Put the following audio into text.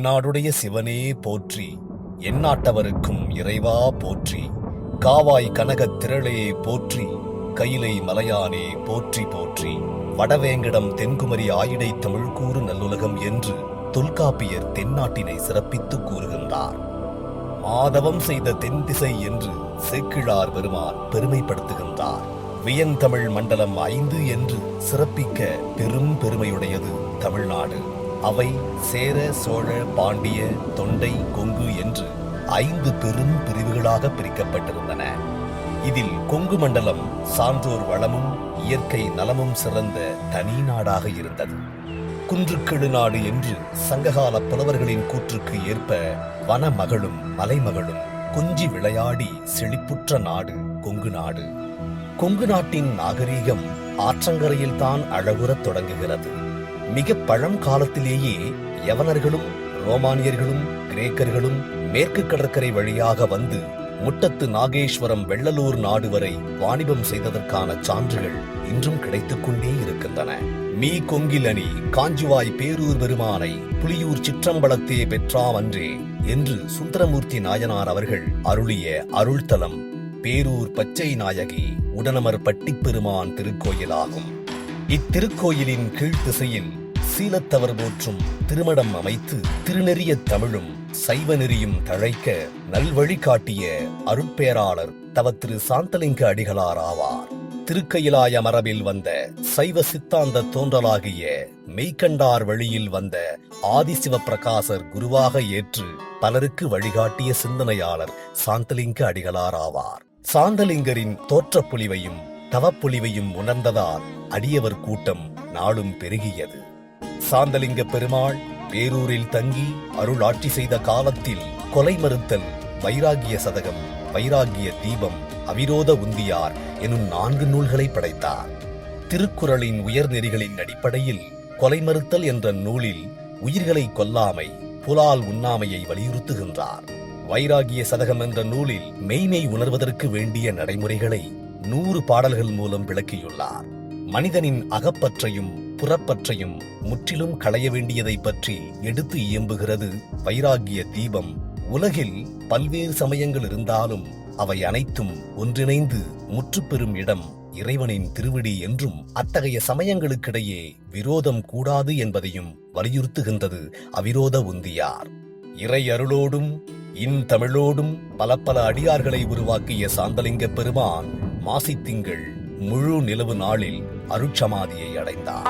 நாடுடைய சிவனே போற்றி, எந்நாட்டவருக்கும் இறைவா போற்றி, காவாய் கனகத் திரளே போற்றி, கையிலை மலையானே போற்றி போற்றி, வடவேங்கடம் தென்குமரி ஆயிடை தமிழ்கூறு நல்லுலகம் என்று தொல்காப்பியர் தென்னாட்டினை சிறப்பித்து கூறுகின்றார். மாதவம் செய்த தென் திசை என்று சேக்கிழார் பெருமான் பெருமைப்படுத்துகின்றார். வியந்தமிழ் மண்டலம் 5 என்று சிறப்பிக்க பெரும் பெருமையுடையது தமிழ்நாடு. அவை சேர, சோழ, பாண்டிய, தொண்டை, கொங்கு என்று 5 பெரும் பிரிவுகளாக பிரிக்கப்பட்டிருந்தன. இதில் கொங்கு மண்டலம் சான்றோர் வளமும் இயற்கை நலமும் சிறந்த தனி நாடாக இருந்தது. குன்றுக்கெழு நாடு என்று சங்ககால புலவர்களின் கூற்றுக்கு ஏற்ப வனமகளும் மலைமகளும் கொஞ்சி விளையாடி செழிப்புற்ற நாடு கொங்கு நாடு. கொங்கு நாட்டின் நாகரீகம் ஆற்றங்கரையில் தான் அழகுறத் தொடங்குகிறது. மிக பழங்காலத்திலேயே யவனர்களும் ரோமானியர்களும் கிரேக்கர்களும் மேற்கு கடற்கரை வழியாக வந்து முட்டத்து நாகேஸ்வரம் வெள்ளலூர் நாடு வரை வாணிபம் செய்ததற்கான சான்றுகள் இன்றும் கிடைத்துக் கொண்டே இருக்கின்றன. மீ கொங்கிலணி காஞ்சுவாய் பேரூர் பெருமானை புலியூர் சிற்றம்பலத்தே பெற்றாமன்றே என்று சுந்தரமூர்த்தி நாயனார் அவர்கள் அருளிய அருள்தலம் பேரூர் பச்சை நாயகி உடனமர் பட்டிப்பெருமான் திருக்கோயிலாகும். இத்திருக்கோயிலின் கீழ்த்திசையில் சீலத்தவர் போற்றும் திருமடம் அமைத்து திருநெறிய தமிழும் சைவ நெறியும் தழைக்க நல்வழி காட்டிய அருட்பேராளர் தவ திரு சாந்தலிங்க அடிகளார் ஆவார். திருக்கயிலாய மரபில் வந்த சைவ சித்தாந்த தோன்றலாகிய மெய்கண்டார் வழியில் வந்த ஆதிசிவ பிரகாசர் குருவாக ஏற்று பலருக்கு வழிகாட்டிய சிந்தனையாளர் சாந்தலிங்க அடிகளார் ஆவார். சாந்தலிங்கரின் தோற்றப்பொலிவையும் தவப்பொலிவையும் உணர்ந்ததால் அடியவர் கூட்டம் நாளும் பெருகியது. சாந்தலிங்க பெருமாள் பேரூரில் தங்கி அருளாட்சி செய்த காலத்தில் கொலை மறுத்தல், வைராகிய சதகம், வைராகிய தீபம், அவிரோத உந்தியார் எனும் 4 நூல்களை படைத்தார். திருக்குறளின் உயர்நெறிகளின் அடிப்படையில் கொலை மறுத்தல் என்ற நூலில் உயிர்களை கொல்லாமை, புலால் உண்ணாமையை வலியுறுத்துகின்றார். வைராகிய சதகம் என்ற நூலில் மெய்மை உணர்வதற்கு வேண்டிய நடைமுறைகளை 100 பாடல்கள் மூலம் விளக்கியுள்ளார். மனிதனின் அகப்பற்றையும் புறப்பற்றையும் முற்றிலும் களைய வேண்டியதை பற்றி எடுத்து இயம்புகிறது வைராகிய தீபம். உலகில் பல்வேறு சமயங்கள் இருந்தாலும் அவை அனைத்தும் ஒன்றிணைந்து முற்றுப்பெறும் இடம் இறைவனின் திருவடி என்றும் அத்தகைய சமயங்களுக்கிடையே விரோதம் கூடாது என்பதையும் வலியுறுத்துகின்றது அவிரோத உந்தியார். இறை அருளோடும் தமிழோடும் பல அடியார்களை உருவாக்கிய சாந்தலிங்க பெருமான் மாசித்திங்கள் முழு நிலவு நாளில் அருட்சமாதியை அடைந்தார்.